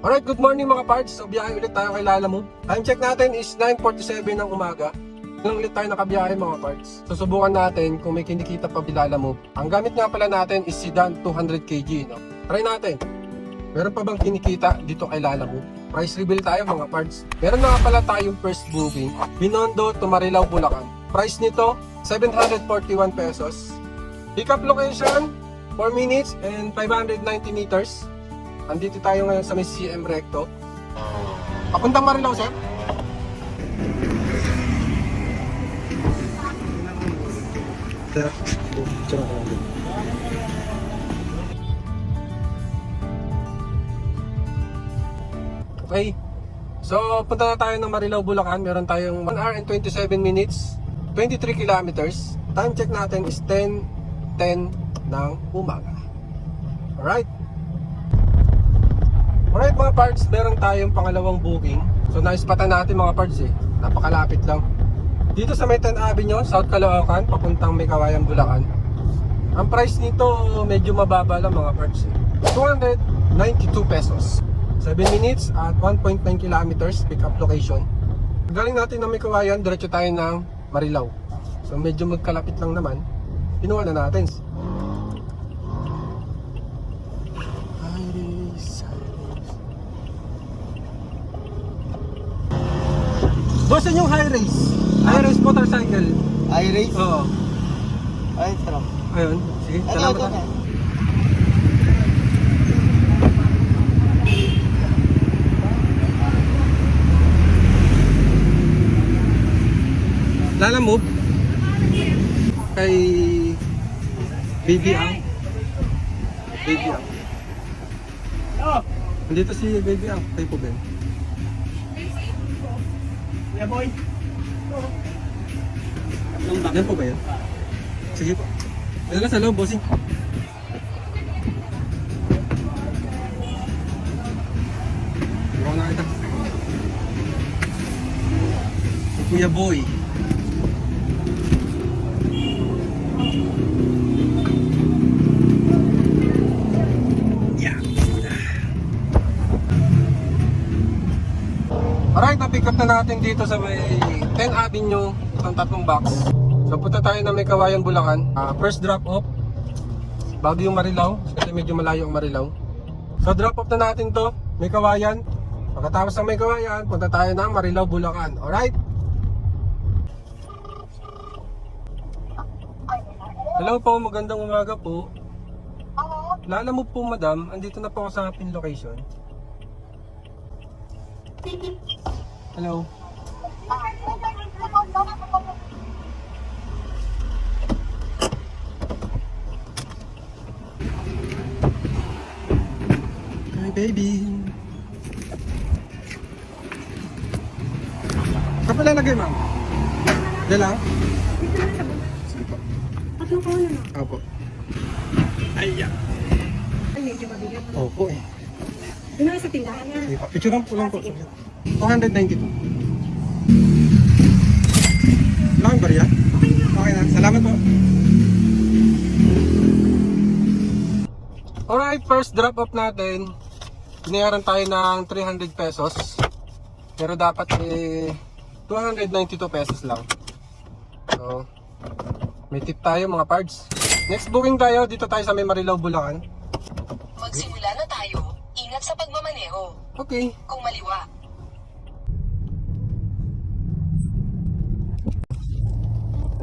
Alright, good morning mga parts. So biyahe ulit tayo kay Lalamove. Time check natin is 9:47 ng umaga. Lang ulit tayo nakabiyahe mga parts. Susubukan natin kung may kinikita pa Lalamove. Ang gamit nga pala natin is sedan 200 kg. No? Try natin. Meron pa bang kinikita dito kay Lalamove? Price reveal tayo mga parts. Meron na nga pala tayong first booking. Binondo to Marilao, Bulacan. Price nito, 741 pesos. Pickup location, 4 minutes and 590 meters. Andito tayo ngayon sa may CM Recto. Papuntang Marilao, sir? Sir, okay. So, punta na tayo ng Marilao, Bulacan. Meron tayong 1 hour and 27 minutes, 23 kilometers. Time check natin is 10:10 ng umaga. Alright. Alright mga parts, meron tayong pangalawang booking. So naispatan natin mga parts napakalapit lang. Dito sa may 10 Avenue, South Caloocan, papuntang may Kawayan, Bulacan. Ang price nito medyo mababa lang mga parts 292 pesos. 7 minutes at 1.9 kilometers pick up location. Galing natin ng may Kawayan, diretso tayo ng Marilao. So medyo magkalapit lang naman. Pinuha na natin. Boss, yun yung high race. High race motorcycle. High race? Oo. Ay, sarap. Ayun. Sige, salamat ha. Lalamove. Kay Baby Ang. Baby Ang. Nandito si Baby Ang. Kay po Ben. Yeah, boy. Yan po ba yan? Sige po. Ano lang sa loob, bossing? Baka na kita. Kuya Boy. Alright, na-pick up na natin dito sa may 10 Avenue, itong tatlong box. So punta tayo na may Kawayan, Bulacan. First drop off, bago yung Marilao, kasi medyo malayo ang Marilao. So drop off na natin to, may Kawayan. Pagkatapos ng may Kawayan, punta tayo ng Marilao, Bulacan. Alright? Hello po, magandang umaga po. Lalamove po madam, andito na po ako sa pin location. Hello. Hi baby. Saan pala lagay ma'am? Diyan lang? Sige po. Tatlong ko na. Opo. Ay, Medyo mabigat. opo eh. Doon na sa tindahan na. Sige po. Picture po lang po. 292. Laking barya? Okay na. Salamat po. Alright, first drop off natin. Binayaran tayo ng 300 pesos. Pero dapat 292 pesos lang. So, may tip tayo mga parts. Next booking tayo. Dito tayo sa may Marilao, Bulacan. Magsimula na tayo. Ingat sa pagmamaneho. Okay. Kung maliwa.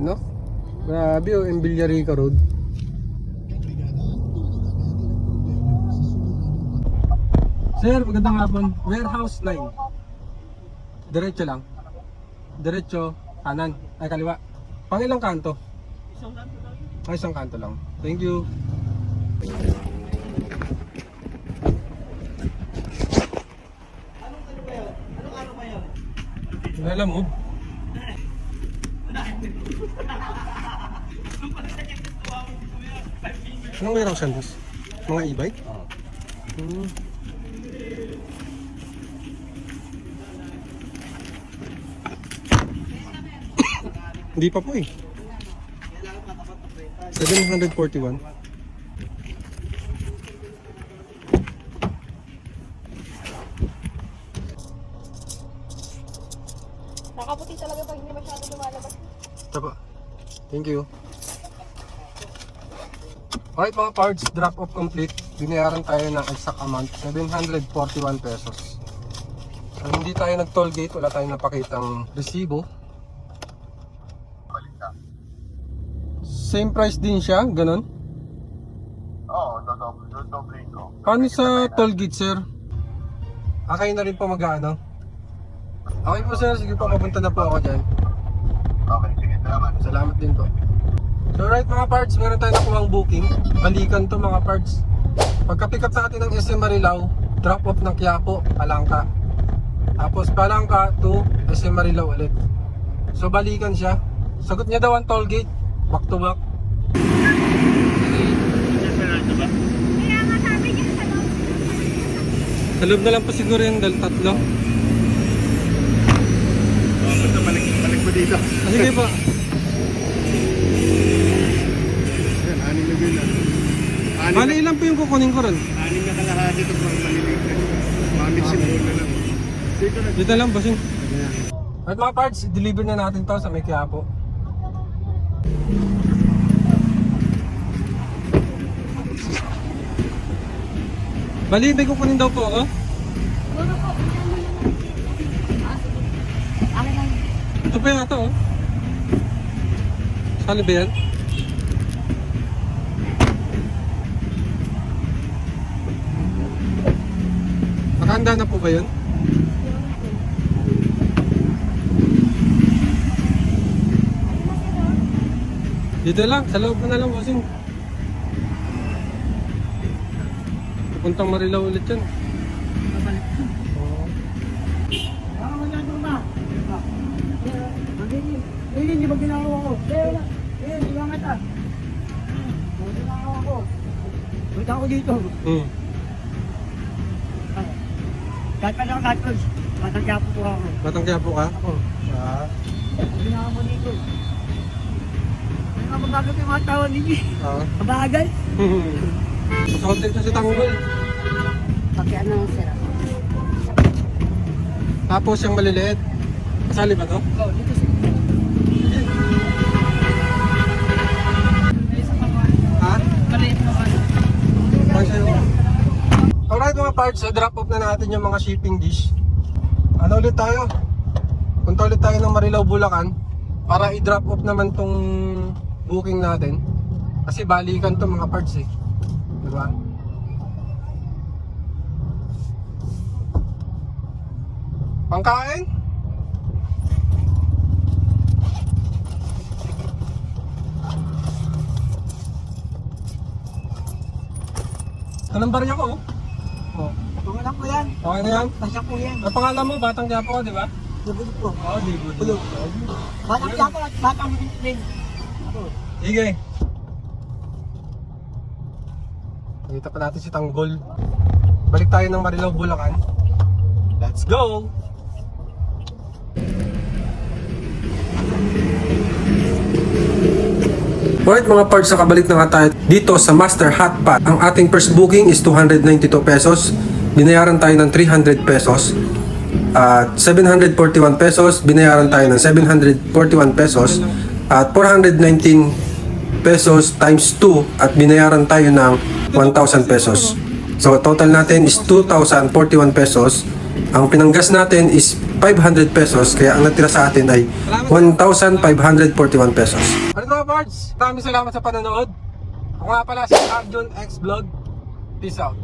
Ano? Grabe oh, yung Villarica Road. Sir, magandang hapon. Warehouse 9. Diretso lang. Diretso, kanan. Ay, kaliwa. Pang ilang kanto? Ay, isang kanto lang. Thank you. Lalamove. Anong warehouse yan, boss? Mga e-bike? Hindi pa po eh. 741. Nakaputi talaga pag hindi masyado lumalabas. Ito po. Thank you. Alright mga parts, drop off complete. Binayaran tayo ng exact amount, 741 pesos. So, hindi tayo nag-toll gate, wala tayong napakitang resibo. Same price din siya, ganun? Oo, dodoble ko. Paano sa toll gate, sir? Kayo na rin po mag-ano? Okay po sir, sige po, papunta na po ako dyan. Okay, sige, salamat. Salamat din po. So right mga parts, meron tayong nakuhang booking. Balikan to mga parts. Pagka-pick up sa atin ng SM Marilao, drop off ng Quiapo, Palangka. Tapos Palangka to SM Marilao ulit. So balikan siya. Sagot niya daw ang toll gate, back to back. Sa loob na lang po siguro yung tatlo. Basta balik mo dito. Sige po. Yan, 6 na bin. Bali ilan po yung kukunin ko ron? 6 na kalahati ito pang maliliit. Mamit si Bruno na lang. Dito na. Dito lang, bossing. At mga parts, deliver na natin to sa may Quiapo. Bali, may kukunin daw po ako. Ito pa yung ito, oh. Sali ba yan? Nakahanda na po ba yun? Dito lang, sa loob mo na lang, bossing. Pupuntang Marilao ulit yan. Oo. Hindi ba ginagawa ko? Hindi ba ngata? Hindi ginagawa ko. Punta ako dito. Hmm. Kahit pa lang kahit matangkya po ako. Batang Quiapo ka? Ako. Ah. Hindi na ako dito. Ano nga mabagal yung mga tao ninyo? Ah. Mabagal? Masakot din si Tanggol. Pakian ng sira. Tapos yung maliliit. Kasali ba to? Oo, dito siya. Ha? Maliit na ka. Pag sa'yo. Alright mga parts, drop off na natin yung mga shipping dish. Ano ulit tayo? Punta ulit tayo ng Marilao, Bulacan para i-drop off naman tong booking natin. Kasi balikan to mga parts eh. Diba? Pangkain? Anong bar niya ko? Oh. Tungan po yan. Okay na yan? Pasya po yan. Ang pangalan mo, Batang Quiapo ka, di ba? Nabulog po. Oo, di ba? Batang Quiapo at batang Muslim. Sige. Nakita pa natin si Tanggol. Balik tayo ng Marilao, Bulacan. Let's go! Alright mga parts, nakabalik na nga tayo dito sa Master Hot Pot. Ang ating first booking is 292 pesos. Binayaran tayo ng 300 pesos. At 741 pesos, binayaran tayo ng 741 pesos. At 419 pesos times 2 at binayaran tayo ng 1,000 pesos. So total natin is 2,041 pesos. Ang pinanggas natin is 500 pesos, kaya ang natira sa atin ay 1,541 pesos. Ano mga parts? Maraming salamat sa panonood. Ako nga pala si Arjun X Vlog. Peace out.